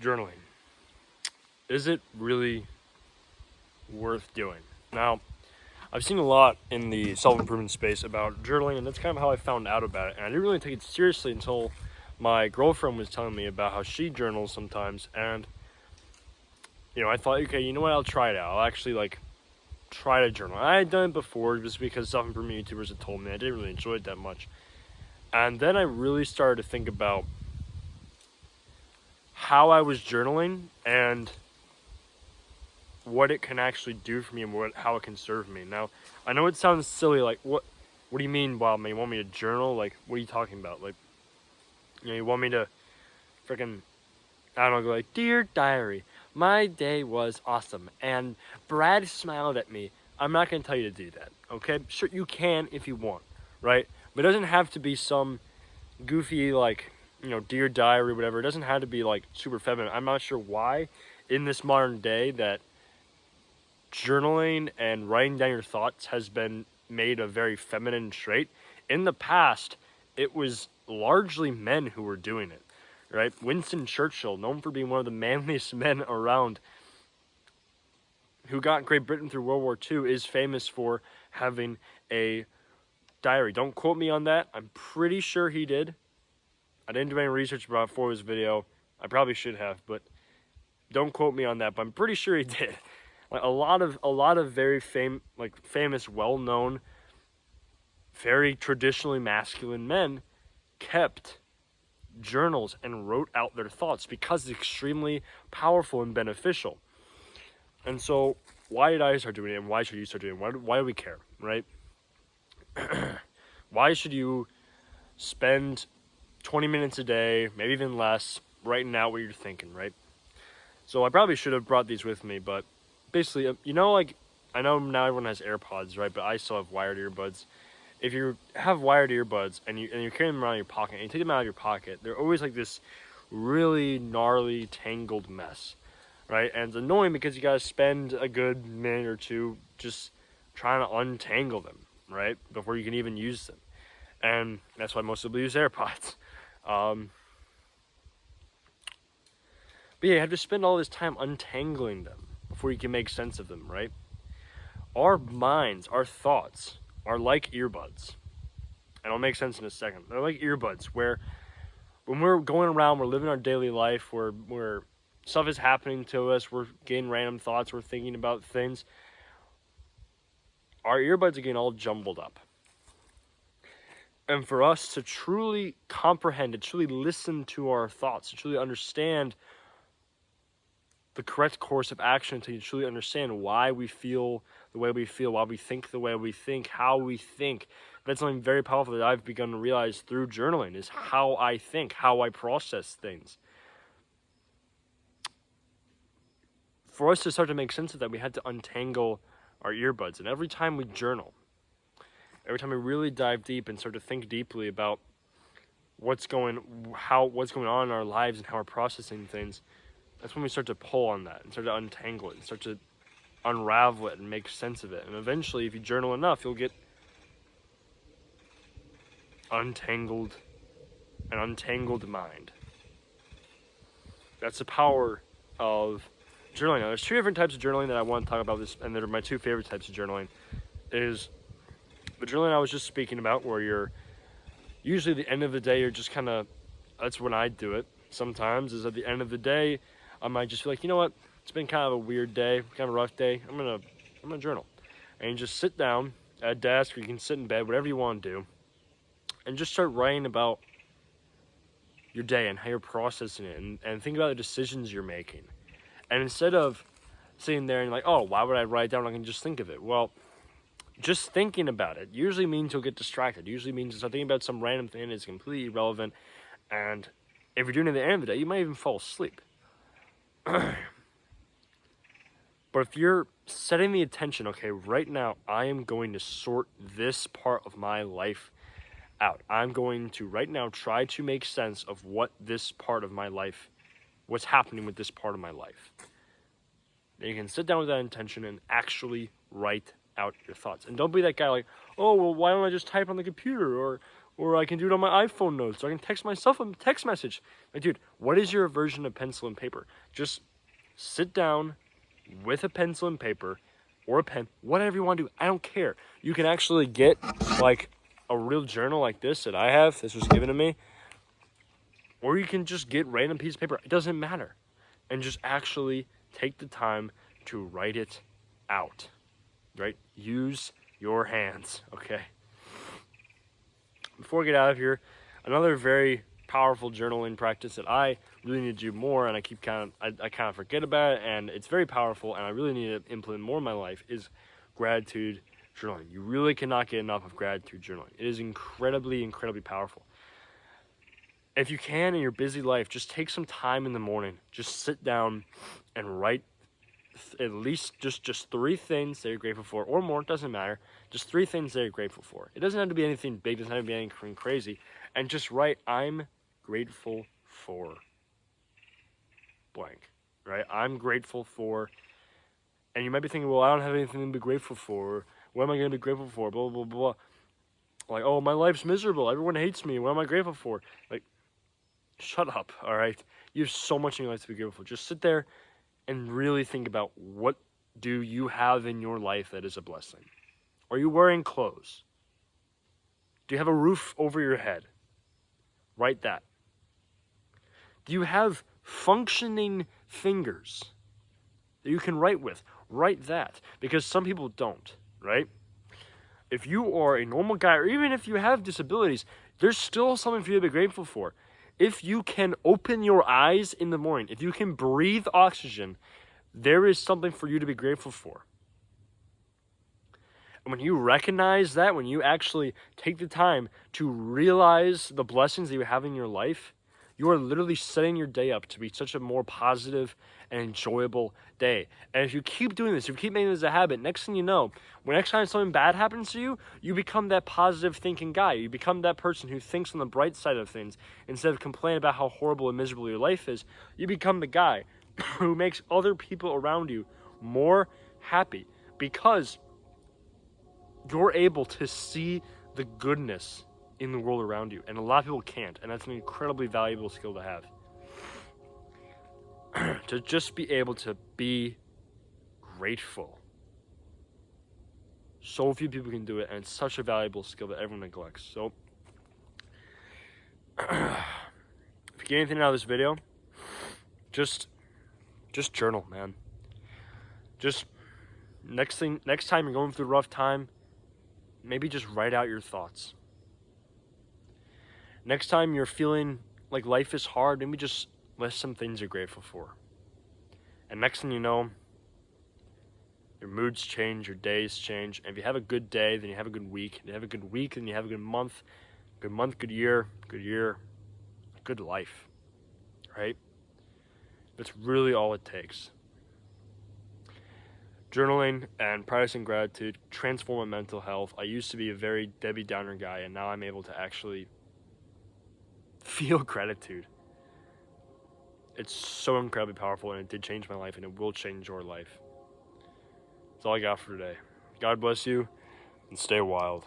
journaling. Is it really worth doing? Now, I've seen a lot in the self-improvement space about journaling, and that's kind of how I found out about it. And I didn't really take it seriously until my girlfriend was telling me about how she journals sometimes. And, I thought, okay, you know what, I'll try it out. I'll actually, try to journal. I had done it before just because self-improvement YouTubers had told me. I didn't really enjoy it that much. And then I really started to think about how I was journaling and what it can actually do for me and how it can serve me. Now, I know it sounds silly, what do you mean, Bob, man? You want me to journal? What are you talking about? You want me to freaking, I don't know, go Dear Diary, my day was awesome, and Brad smiled at me. I'm not going to tell you to do that, okay? Sure, you can if you want, right? But it doesn't have to be some goofy, Dear Diary, whatever. It doesn't have to be, super feminine. I'm not sure why, in this modern day, that journaling and writing down your thoughts has been made a very feminine trait. In the past, it was largely men who were doing it, right? Winston Churchill, known for being one of the manliest men around, who got Great Britain through World War II, is famous for having a diary. Don't quote me on that. I'm pretty sure he did. I didn't do any research about it for this video. I probably should have, but don't quote me on that. But I'm pretty sure he did. A lot of very famous, well-known, very traditionally masculine men kept journals and wrote out their thoughts because it's extremely powerful and beneficial. And so, why did I start doing it, and why should you start doing it? Why do we care, right? Why should you spend 20 minutes a day, maybe even less, writing out what you're thinking, right? So I probably should have brought these with me, but basically, I know now everyone has AirPods, right? But I still have wired earbuds. If you have wired earbuds and you're carrying them around in your pocket, and you take them out of your pocket, they're always like this really gnarly, tangled mess, right? And it's annoying because you gotta spend a good minute or two just trying to untangle them, right? Before you can even use them. And that's why most people use AirPods. But yeah, you have to spend all this time untangling them before you can make sense of them, right? Our minds, our thoughts, are like earbuds. And it'll make sense in a second. They're like earbuds where when we're going around, we're living our daily life, where stuff is happening to us, we're getting random thoughts, we're thinking about things, our earbuds are getting all jumbled up. And for us to truly comprehend, to truly listen to our thoughts, to truly understand the correct course of action, to truly understand why we feel the way we feel, why we think the way we think, how we think. That's something very powerful that I've begun to realize through journaling, is how I think, how I process things. For us to start to make sense of that, we had to untangle our earbuds. And every time we journal, every time we really dive deep and start to think deeply about what's going on in our lives and how we're processing things, that's when we start to pull on that and start to untangle it and start to unravel it and make sense of it. And eventually, if you journal enough, you'll get untangled, an untangled mind. That's the power of journaling. Now, there's two different types of journaling that I want to talk about this, and they're my two favorite types of journaling. Is the journaling I was just speaking about, where you're usually at the end of the day, you're just kind of, that's when I do it sometimes, is at the end of the day, I might just feel like, you know what, it's been kind of a weird day, kind of a rough day, I'm gonna journal. And you just sit down at a desk, or you can sit in bed, whatever you want to do, and just start writing about your day and how you're processing it, and think about the decisions you're making. And instead of sitting there and oh, why would I write it down? I can just think of it. Well, just thinking about it usually means you'll get distracted. Usually means you'll start thinking about some random thing that's completely irrelevant. And if you're doing it at the end of the day, you might even fall asleep. But if you're setting the attention, okay, right now I am going to sort this part of my life out. I'm going to right now try to make sense of what this part of my life, what's happening with this part of my life. Then you can sit down with that intention and actually write out your thoughts. And don't be that guy oh, well, why don't I just type on the computer? Or Or I can do it on my iPhone notes. Or I can text myself a text message. Like, dude, what is your version of pencil and paper? Just sit down with a pencil and paper or a pen, whatever you want to do. I don't care. You can actually get like a real journal like this that I have. This was given to me. Or you can just get random piece of paper. It doesn't matter. And just actually take the time to write it out. Right? Use your hands. Okay? Before we get out of here, another very powerful journaling practice that I really need to do more, and I kind of forget about it, and it's very powerful, and I really need to implement more in my life, is gratitude journaling. You really cannot get enough of gratitude journaling. It is incredibly, incredibly powerful. If you can in your busy life, just take some time in the morning. Just sit down and write at least just 3 things that you're grateful for, or more, it doesn't matter. Just 3 things that you're grateful for. It doesn't have to be anything big, it doesn't have to be anything crazy. And just write, I'm grateful for blank, right? I'm grateful for, and you might be thinking, well, I don't have anything to be grateful for. What am I going to be grateful for? Blah, blah, blah, blah. Like, oh, my life's miserable. Everyone hates me. What am I grateful for? Like, shut up, all right? You have so much in your life to be grateful for. Just sit there and really think about, what do you have in your life that is a blessing? Are you wearing clothes? Do you have a roof over your head? Write that. Do you have functioning fingers that you can write with? Write that. Because some people don't, right? If you are a normal guy, or even if you have disabilities, there's still something for you to be grateful for. If you can open your eyes in the morning, if you can breathe oxygen, there is something for you to be grateful for. And when you recognize that, when you actually take the time to realize the blessings that you have in your life, you are literally setting your day up to be such a more positive and enjoyable day. And if you keep doing this, if you keep making this a habit, next thing you know, when next time something bad happens to you, you become that positive thinking guy. You become that person who thinks on the bright side of things. Instead of complaining about how horrible and miserable your life is, you become the guy who makes other people around you more happy, because you're able to see the goodness in the world around you, and a lot of people can't, and that's an incredibly valuable skill to have. To just be able to be grateful. So few people can do it, and it's such a valuable skill that everyone neglects. So, if you get anything out of this video, just journal, man. Just next time you're going through a rough time, maybe just write out your thoughts. Next time you're feeling like life is hard, maybe just list some things you're grateful for. And next thing you know, your moods change, your days change. And if you have a good day, then you have a good week. If you have a good week, then you have a good month, good year, good life, right? That's really all it takes. Journaling and practicing gratitude transform my mental health. I used to be a very Debbie Downer guy, and now I'm able to actually feel gratitude. It's so incredibly powerful, and it did change my life, and it will change your life. That's all I got for today. God bless you, and stay wild.